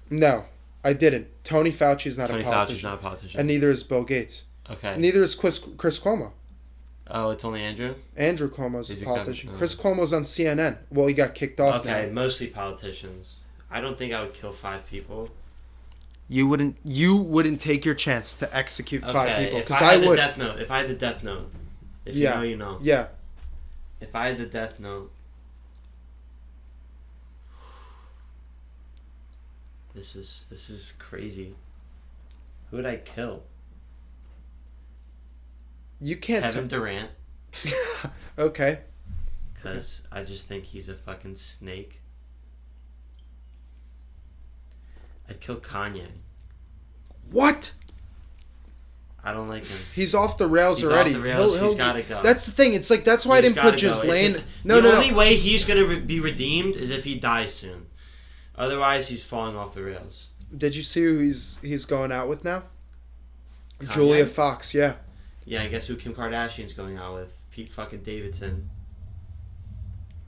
No, I didn't. Tony Fauci's not Tony a Fauci's politician. not a politician. And neither is Bill Gates. Okay. Neither is Chris Cuomo. Oh, it's only Andrew? Andrew Cuomo's He's a a politician. com- Chris Cuomo's on CNN. Well, he got kicked off. Okay, now. mostly politicians. I don't think I would kill 5 people. You wouldn't take your chance to execute 5 people if because I had would. the death note, if I had the death note, if Yeah. you know, you know. Yeah. If I had the death note, this is crazy. Who would I kill? You can't. Kevin Durant, Okay. because I just think he's a fucking snake. I'd kill Kanye. What? I don't like him. He's off the rails He's already. off the rails. He's gotta go. That's the thing. It's like that's why I He's didn't put gotta go. It's Ghislaine. just- No. The only way he's gonna be redeemed is if he dies soon. Otherwise, he's falling off the rails. Did you see who he's going out with now? Kanye? Julia Fox. Yeah. Yeah, I guess who Kim Kardashian's going out with? Pete fucking Davidson.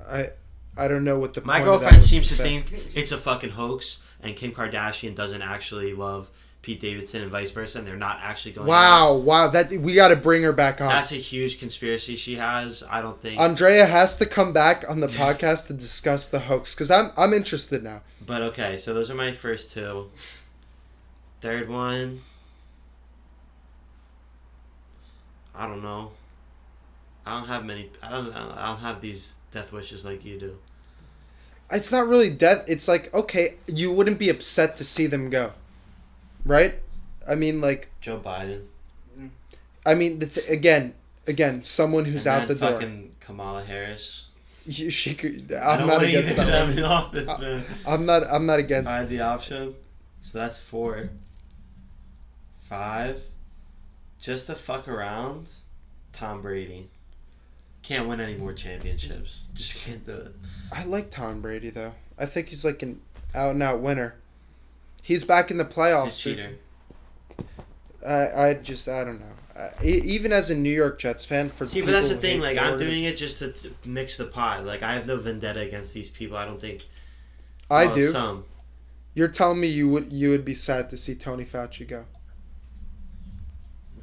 I don't know what the My point of that girlfriend was seems to say. think it's a fucking hoax, and Kim Kardashian doesn't actually love Pete Davidson and vice versa, and they're not actually going out. Wow, that we got to bring her back on. That's a huge conspiracy she has. I don't think. Andrea has to come back on the podcast to discuss the hoax because I'm interested now. But okay, so those are my first 2. Third one, I don't know. I don't have many. I don't have these death wishes like you do. It's not really death. It's like, okay, you wouldn't be upset to see them go, right? I mean, like, Joe Biden. again, someone who's And out the then door. fucking Kamala Harris. She could, I I'm don't not want to against get that them one. in office, man. I'm not against. I had the option, so that's 4. 5, just to fuck around, Tom Brady. Can't win any more championships. Just can't do it. I like Tom Brady though. I think he's like an out and out winner. He's back in the playoffs. He's a cheater. I don't know. Even as a New York Jets fan, for See, but that's the people who thing. hate Like, I'm the doing it just to mix the pie. Like, I have no vendetta against these people. I don't think. I Well, do. Some. You're telling me you would be sad to see Tony Fauci go.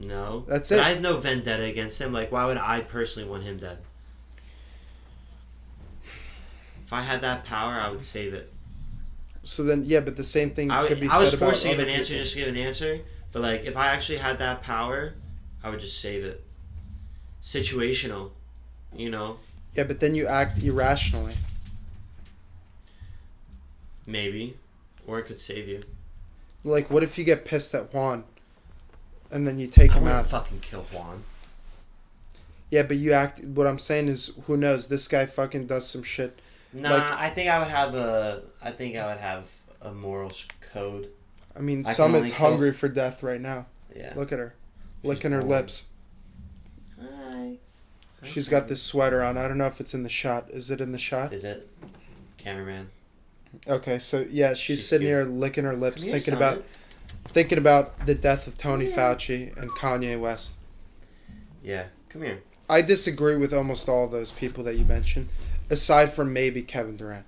No. That's but it. I have no vendetta against him. Like, why would I personally want him dead? If I had that power, I would save it. So then, yeah, but the same thing could be I was said forced to about give an other answer people. just to give an answer. But, like, if I actually had that power, I would just save it. Situational. You know? Yeah, but then you act irrationally. Maybe. Or it could save you. Like, what if you get pissed at Juan, and then you take I him want out? to fucking kill Juan. Yeah, but you act. What I'm saying is, who knows? This guy fucking does some shit. Nah, Like- I think I would have a moral code. I mean, I can Summit's only kill- hungry for death right now. Yeah. Look at her, She's licking her bored. lips. Hi. She's got this sweater on. I don't know if it's in the shot. Is it in the shot? Is it? Cameraman. Okay, so yeah, she's She's sitting cute. here licking her lips, Come here, thinking about the death of Tony Fauci and Kanye West. Yeah. Come here. I disagree with almost all those people that you mentioned, aside from maybe Kevin Durant.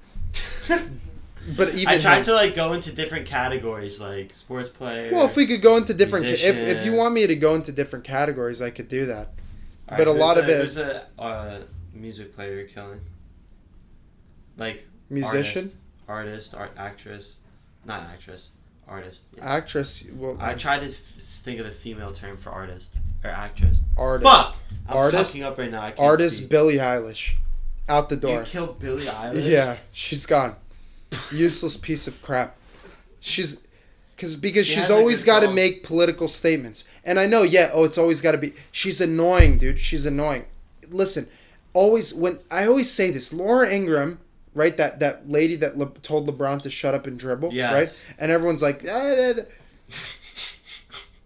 But even I tried to like go into different categories, like sports player. Well, if we could go into different, if you musician. want me to go into different categories, I could do that. All but a who's lot of it who's is the music player you're killing? Like musician, artist, actress, not actress, artist. Yeah. actress. Well, I tried to think of the female term for artist or actress. artist. Fuck! I'm Artist? fucking up right now. I can't Artist speak. Billie Eilish, out the door. You killed Billie Eilish? Yeah, she's gone. Useless piece of crap. Because She she's has a always good got to song. make political statements. And I know, it's always got to be. She's annoying, dude. She's annoying. Listen, I always say this, Laura Ingraham, right? That lady that told LeBron to shut up and dribble, Yes. right? And everyone's like,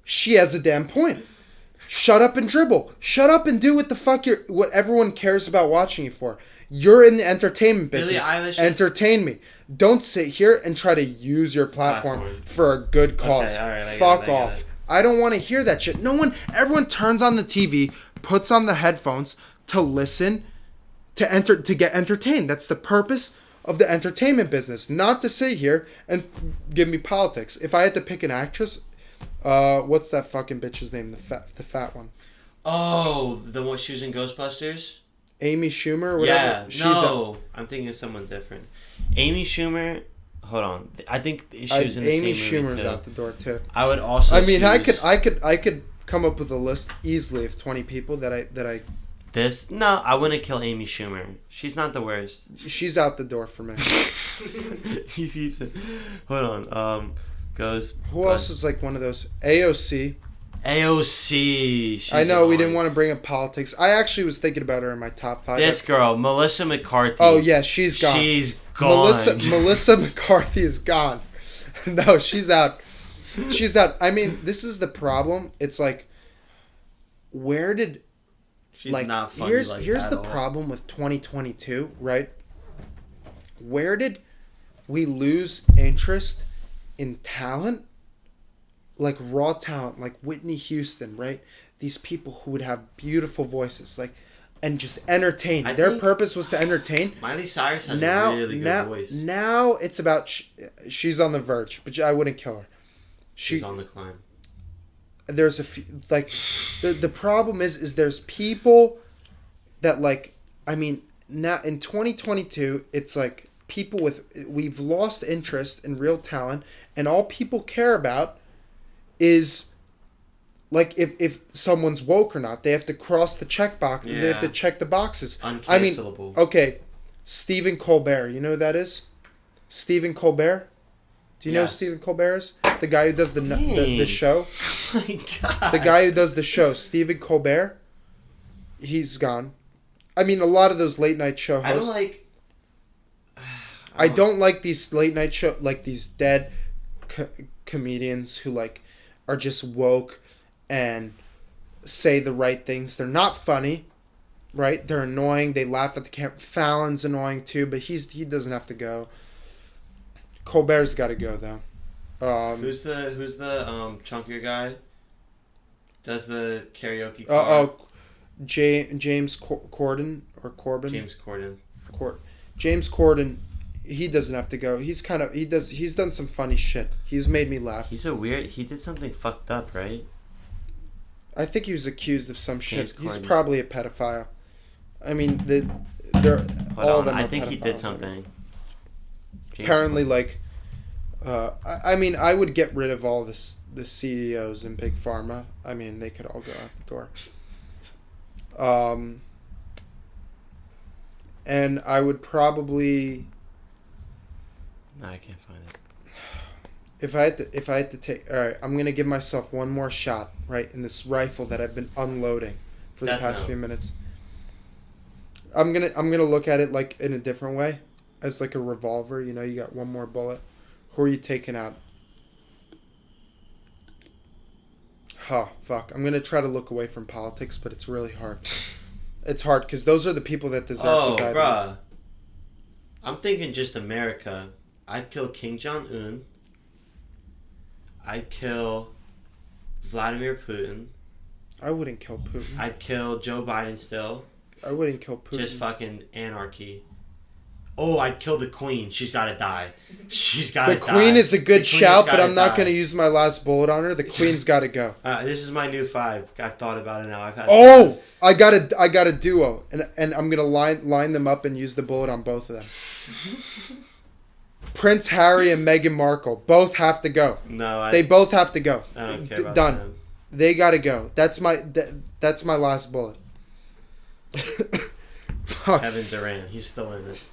she has a damn point. Shut up and dribble. Shut up and do what the fuck what everyone cares about watching you for. You're in the entertainment Billie business. Eilish is- Entertain me. Don't sit here and try to use your platform for a good cause. Okay, all right, I get Fuck it, I get off. it. I don't want to hear that shit. Everyone turns on the TV, puts on the headphones to listen, to get entertained. That's the purpose of the entertainment business. Not to sit here and give me politics. If I had to pick an actress, what's that fucking bitch's name? The fat one. Oh, the one she was in Ghostbusters? Amy Schumer or whatever. Yeah, I'm thinking of someone different. Amy Schumer. Hold on, I think she was in the Amy same movie Schumer's too. out the door too. I would also. I mean, choose I could come up with a list easily of 20 people that I. this. No, I wouldn't kill Amy Schumer. She's not the worst. She's out the door for me. Hold on. Who else is like one of those? AOC. AOC. She's I know we annoying. didn't want to bring up politics. I actually was thinking about her in my top 5. This girl, Melissa McCarthy. Oh yeah, she's gone. She's gone. Melissa McCarthy is gone. No, she's out. She's out. I mean, this is the problem. It's like, where did She's like not funny here's like here's that the at all. problem with 2022, right? Where did we lose interest in talent? Like raw talent, like Whitney Houston, right? These people who would have beautiful voices, like, and just entertain. I Their think- purpose was to entertain. Miley Cyrus has Now, a really good voice. now it's about she's on the verge, but I wouldn't kill her. She's on the climb. There's a few, like the problem is there's people that like, I mean, now in 2022 it's like we've lost interest in real talent, and all people care about is like if someone's woke or not. They have to cross the checkbox. Yeah. They have to check the boxes. I mean, Uncancelable. okay, Stephen Colbert. You know who that is? Stephen Colbert. Do you know who Yes. Stephen Colbert is? The guy who does the show. Oh my god. The guy who does the show, Stephen Colbert. He's gone. I mean, a lot of those late night show I hosts. don't like. I don't like these late night show, like these dead comedians who like are just woke and say the right things. They're not funny, right? They're annoying. They laugh at the camera. Fallon's annoying too, but he doesn't have to go. Colbert's got to go though. Who's the chunkier guy? Does the karaoke? James Corden or Corbin? James Corden. James Corden. He doesn't have to go. He's done some funny shit. He's made me laugh. He did something fucked up, right? I think he was accused of some shit. James He's Corden. probably a pedophile. I mean, Hold all of on. them. I are think he did pedophiles. something. James Apparently, like, I mean, I would get rid of all the CEOs in Big Pharma. I mean, they could all go out the door. And I would probably, No, I can't find it. if I had to take, all right, I'm gonna give myself one more shot, right, in this rifle that I've been unloading for the Death past Note. few minutes. I'm gonna look at it like in a different way, as like a revolver. You know, you got one more bullet. Who are you taking out? Huh, fuck. I'm gonna try to look away from politics, but it's really hard. It's hard because those are the people that deserve to die. bruh. I'm thinking just America. I'd kill Kim I wouldn't kill Putin. I'd kill Joe Biden still. I wouldn't kill Putin. Just fucking anarchy. Oh, I'd kill the queen. She's got to die. She's got to die. The queen is a good shout, but I'm not die. going to use my last bullet on her. The queen's got to go. This is my new 5. I've thought about it now. I've had. Oh, I got a duo, and I'm gonna line them up and use the bullet on both of them. Prince Harry and Meghan Markle both have to go. No, they both have to go. I don't care about Done. them. They got to go. That's my last bullet. Fuck. Kevin Durant, he's still in it.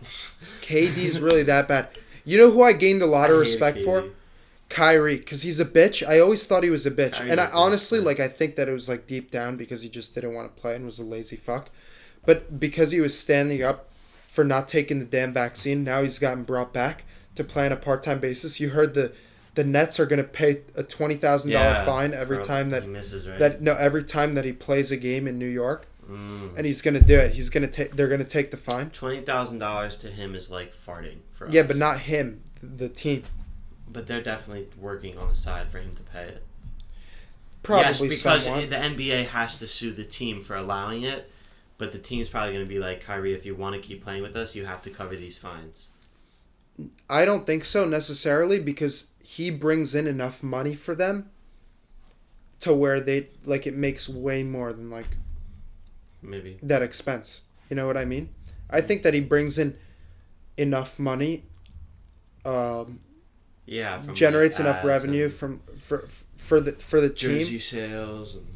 KD's really that bad. You know who I gained a lot of respect for? Kyrie, because he's a bitch. I always thought he was a bitch. Kyrie's and I a bitch, honestly, man. like, I think that it was, like, deep down because he just didn't want to play and was a lazy fuck. But because he was standing up for not taking the damn vaccine, now he's gotten brought back to play on a part-time basis. You heard the Nets are going to pay a $20,000 fine every time that he misses, right? every time that he plays a game in New York. Mm. And he's going to do it. He's going to they're going to take the fine. $20,000 to him is like farting for us. Yeah, but not him, the team. But they're definitely working on the side for him to pay it. Probably yes, because somewhat. the NBA has to sue the team for allowing it, but the team's probably going to be like, Kyrie, if you want to keep playing with us, you have to cover these fines. I don't think so necessarily because he brings in enough money for them to where they like it makes way more than like maybe that expense. You know what I mean? I think that he brings in enough money. Yeah, from generates like enough revenue for the team. Jersey sales. And...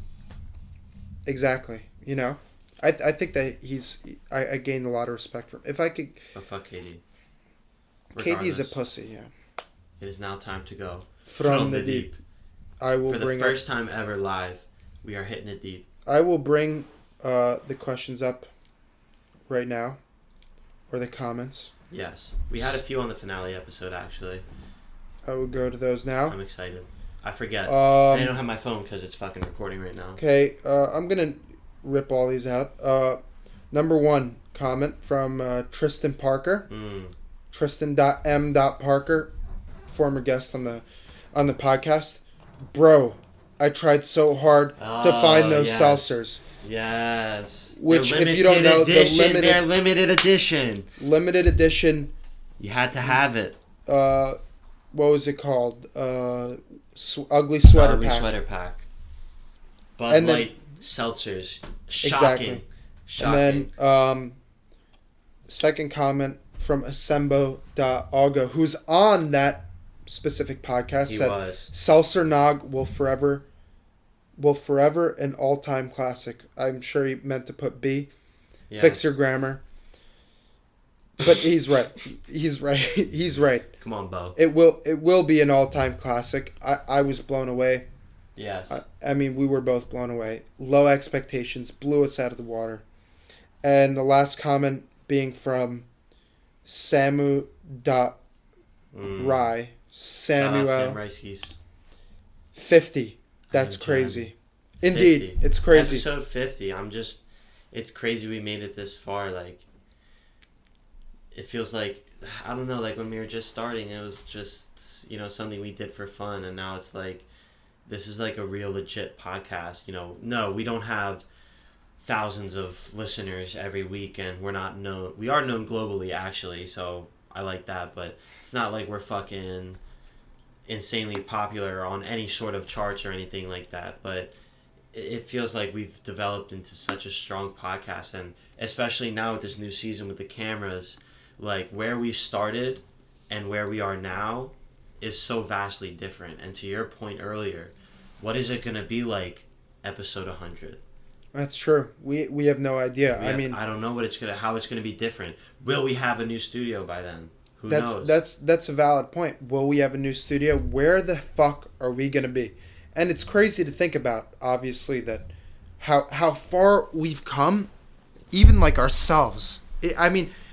Exactly. You know, I think that I gained a lot of respect from him. If I could. But fuck KD. KD's a pussy. Yeah. It is now time to go from the deep. I will for the bring first time ever live. We are hitting it deep. I will bring the questions up right now, or the comments. Yes, we had a few on the finale episode actually. I will go to those now. I'm excited. I forget. And I don't have my phone because it's fucking recording right now. Okay, I'm gonna rip all these out. Number 1 comment from Tristan Parker. Tristan.m.Parker, former guest on the podcast. Bro, I tried so hard to find those seltzers. Yes. Which, if you don't know, they're limited edition. Limited edition. You had to have it. What was it called? Ugly Sweater Pack. Sweater Pack. Bud Light seltzers. Shocking. Exactly. And then, second comment from Asembo.Algo, who's on that specific podcast, said Seltzer Nog will forever an all-time classic. I'm sure he meant to put B. Yes. Fix your grammar. But he's right. He's right. Come on, Bo. It will be an all-time classic. I was blown away. Yes. I mean, we were both blown away. Low expectations blew us out of the water. And the last comment being from Samu.Rai. Samuel. 50. That's crazy. Indeed, 50. It's crazy. Episode 50. It's crazy we made it this far. Like, it feels like, I don't know, like when we were just starting, it was just, something we did for fun. And now it's like, this is like a real legit podcast. No, we don't have thousands of listeners every week, and we are known globally, actually. So I like that, but it's not like we're fucking insanely popular on any sort of charts or anything like that. But it feels like we've developed into such a strong podcast, and especially now with this new season with the cameras, like where we started and where we are now is so vastly different. And to your point earlier, what is it going to be like episode 100? That's true. We have no idea. I don't know how it's gonna be different. Will we have a new studio by then? Who knows? That's a valid point. Will we have a new studio? Where the fuck are we gonna be? And it's crazy to think about, obviously, that how far we've come, even like ourselves. We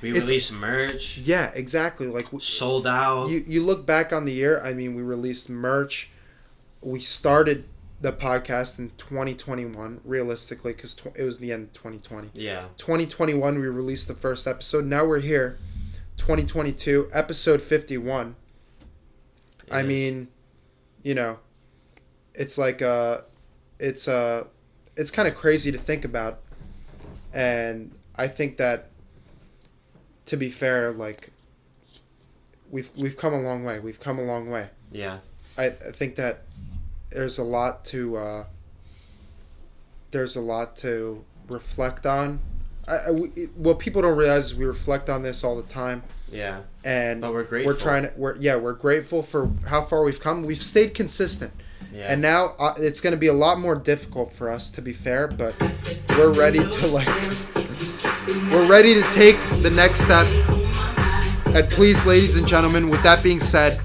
released merch. Yeah, exactly. Like sold out. You look back on the year. I mean, we released merch. We started the podcast in 2021, realistically, because it was the end of 2020. Yeah. 2021, we released the first episode. Now we're here, 2022, episode 51. I mean, it's like it's it's kind of crazy to think about, and I think that, to be fair, like, we've come a long way. We've come a long way. Yeah. I think that there's a lot to reflect on. What people don't realize is we reflect on this all the time. Yeah. And but we're grateful. We're grateful for how far we've come. We've stayed consistent. Yeah. And now it's going to be a lot more difficult for us, to be fair, but we're ready to take the next step. And please, ladies and gentlemen, with that being said,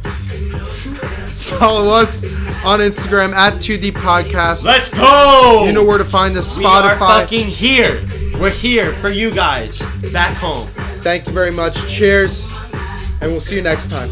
follow us on Instagram at 2D Podcast. Let's go! You know where to find us. Spotify. We are fucking here. We're here for you guys. Back home. Thank you very much. Cheers. And we'll see you next time.